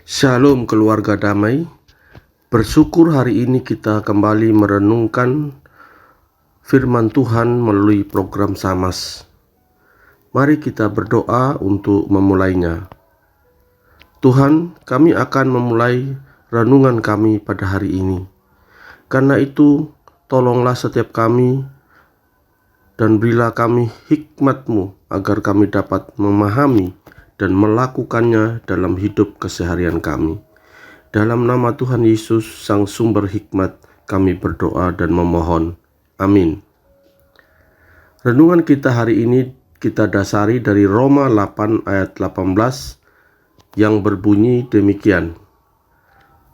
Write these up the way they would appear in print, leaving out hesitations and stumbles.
Shalom keluarga damai. Bersyukur hari ini kita kembali merenungkan firman Tuhan melalui program Samas. Mari kita berdoa untuk memulainya. Tuhan, kami akan memulai renungan kami pada hari ini. Karena itu, tolonglah setiap kami dan berilah kami hikmat-Mu agar kami dapat memahami dan melakukannya dalam hidup keseharian kami. Dalam nama Tuhan Yesus, Sang Sumber Hikmat, kami berdoa dan memohon. Amin. Renungan kita hari ini kita dasari dari Roma 8 ayat 18 yang berbunyi demikian.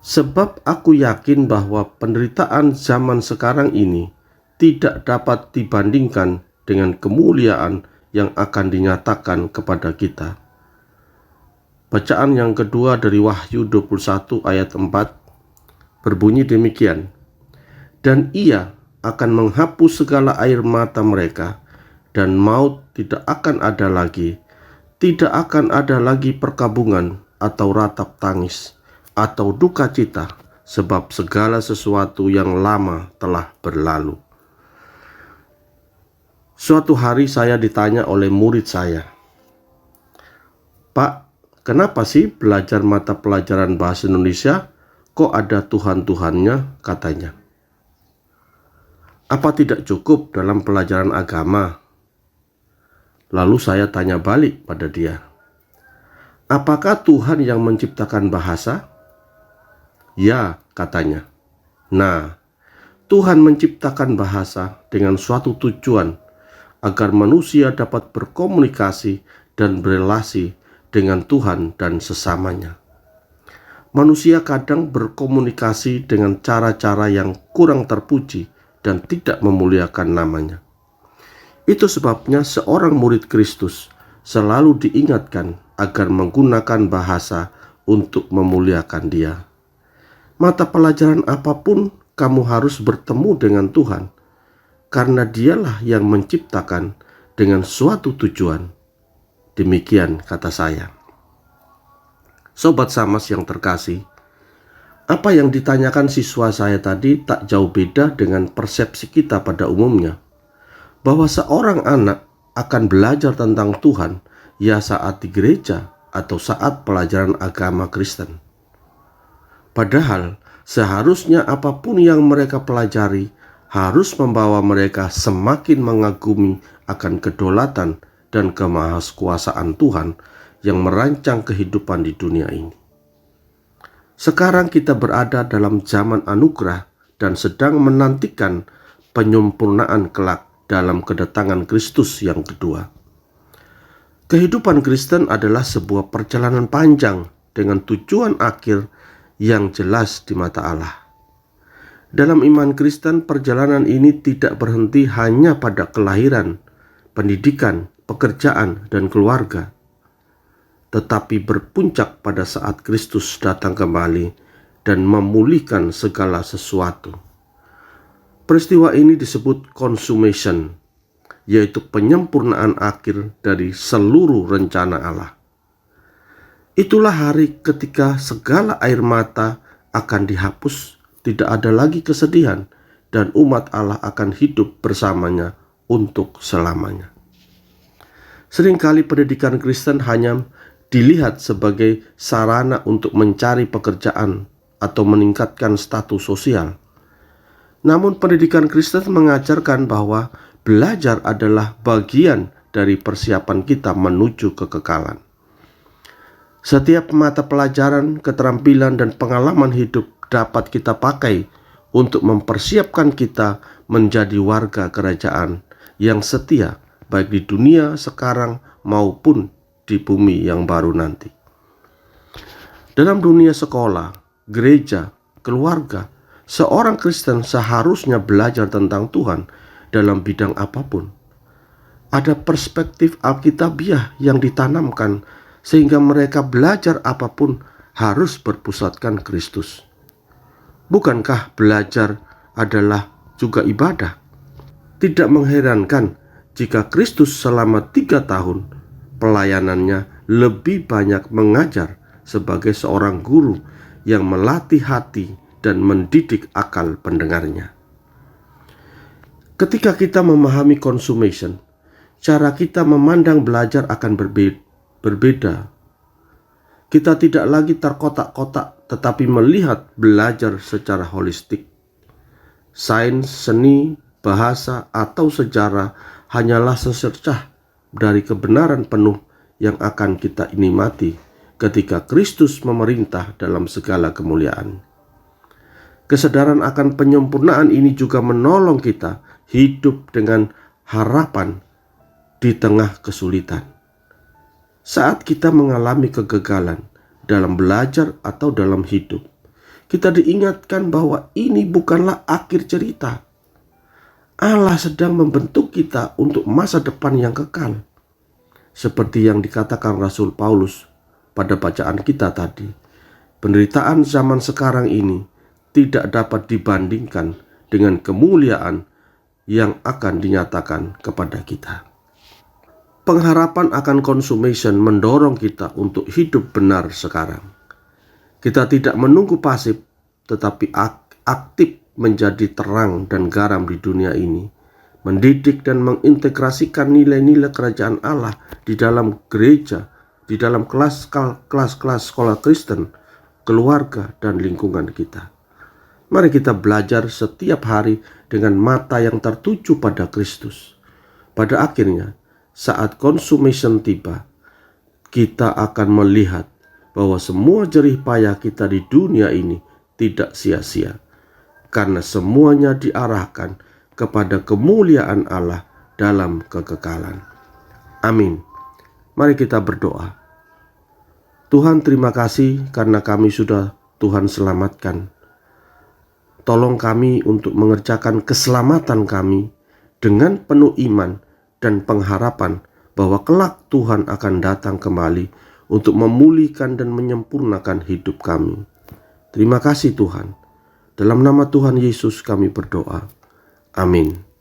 Sebab aku yakin bahwa penderitaan zaman sekarang ini tidak dapat dibandingkan dengan kemuliaan yang akan dinyatakan kepada kita. Bacaan yang kedua dari Wahyu 21 ayat 4 berbunyi demikian. Dan ia akan menghapus segala air mata mereka, dan maut tidak akan ada lagi. Tidak akan ada lagi perkabungan atau ratap tangis atau duka cita, sebab segala sesuatu yang lama telah berlalu. Suatu hari saya ditanya oleh murid saya, Pak, kenapa sih belajar mata pelajaran bahasa Indonesia kok ada Tuhan-Tuhannya, katanya. Apa tidak cukup dalam pelajaran agama? Lalu saya tanya balik pada dia, apakah Tuhan yang menciptakan bahasa? Ya, katanya. Nah, Tuhan menciptakan bahasa dengan suatu tujuan agar manusia dapat berkomunikasi dan berelasi dengan Tuhan dan sesamanya. Manusia kadang berkomunikasi dengan cara-cara yang kurang terpuji dan tidak memuliakan namanya. Itu sebabnya seorang murid Kristus selalu diingatkan agar menggunakan bahasa untuk memuliakan Dia. Mata pelajaran apapun kamu harus bertemu dengan Tuhan, karena Dialah yang menciptakan dengan suatu tujuan. Demikian kata saya. Sobat Samas yang terkasih, apa yang ditanyakan siswa saya tadi tak jauh beda dengan persepsi kita pada umumnya, bahwa seorang anak akan belajar tentang Tuhan ya saat di gereja atau saat pelajaran agama Kristen. Padahal seharusnya apapun yang mereka pelajari harus membawa mereka semakin mengagumi akan kedaulatan dan kemahaskuasaan Tuhan yang merancang kehidupan di dunia ini. Sekarang kita berada dalam zaman anugerah dan sedang menantikan penyempurnaan kelak dalam kedatangan Kristus yang kedua. Kehidupan Kristen adalah sebuah perjalanan panjang dengan tujuan akhir yang jelas di mata Allah. Dalam iman Kristen, perjalanan ini tidak berhenti hanya pada kelahiran, pendidikan, pekerjaan, dan keluarga, tetapi berpuncak pada saat Kristus datang kembali dan memulihkan segala sesuatu. Peristiwa ini disebut consummation, yaitu penyempurnaan akhir dari seluruh rencana Allah. Itulah hari ketika segala air mata akan dihapus, tidak ada lagi kesedihan, dan umat Allah akan hidup bersamanya untuk selamanya. Seringkali pendidikan Kristen hanya dilihat sebagai sarana untuk mencari pekerjaan atau meningkatkan status sosial. Namun pendidikan Kristen mengajarkan bahwa belajar adalah bagian dari persiapan kita menuju kekekalan. Setiap mata pelajaran, keterampilan, dan pengalaman hidup dapat kita pakai untuk mempersiapkan kita menjadi warga kerajaan yang setia, baik di dunia sekarang maupun di bumi yang baru nanti. Dalam dunia sekolah, gereja, keluarga, seorang Kristen seharusnya belajar tentang Tuhan dalam bidang apapun. Ada perspektif Alkitabiah yang ditanamkan sehingga mereka belajar apapun harus berpusatkan Kristus. Bukankah belajar adalah juga ibadah? Tidak mengherankan jika Kristus selama 3 tahun pelayanannya lebih banyak mengajar sebagai seorang guru yang melatih hati dan mendidik akal pendengarnya. Ketika kita memahami consummation, cara kita memandang belajar akan berbeda. Kita tidak lagi terkotak-kotak, tetapi melihat belajar secara holistik. Sains, seni, bahasa, atau sejarah hanyalah secercah dari kebenaran penuh yang akan kita nikmati ketika Kristus memerintah dalam segala kemuliaan. Kesadaran akan penyempurnaan ini juga menolong kita hidup dengan harapan di tengah kesulitan. Saat kita mengalami kegagalan dalam belajar atau dalam hidup, kita diingatkan bahwa ini bukanlah akhir cerita. Allah sedang membentuk kita untuk masa depan yang kekal. Seperti yang dikatakan Rasul Paulus pada bacaan kita tadi, penderitaan zaman sekarang ini tidak dapat dibandingkan dengan kemuliaan yang akan dinyatakan kepada kita. Pengharapan akan consummation mendorong kita untuk hidup benar sekarang. Kita tidak menunggu pasif, tetapi aktif menjadi terang dan garam di dunia ini, mendidik dan mengintegrasikan nilai-nilai kerajaan Allah di dalam gereja, di dalam kelas-kelas sekolah Kristen, keluarga, dan lingkungan kita. Mari kita belajar setiap hari dengan mata yang tertuju pada Kristus. Pada akhirnya, saat consummation tiba, kita akan melihat bahwa semua jerih payah kita di dunia ini tidak sia-sia, karena semuanya diarahkan kepada kemuliaan Allah dalam kekekalan. Amin. Mari kita berdoa. Tuhan, terima kasih karena kami sudah Tuhan selamatkan. Tolong kami untuk mengerjakan keselamatan kami dengan penuh iman dan pengharapan bahwa kelak Tuhan akan datang kembali untuk memulihkan dan menyempurnakan hidup kami. Terima kasih Tuhan. Dalam nama Tuhan Yesus kami berdoa. Amin.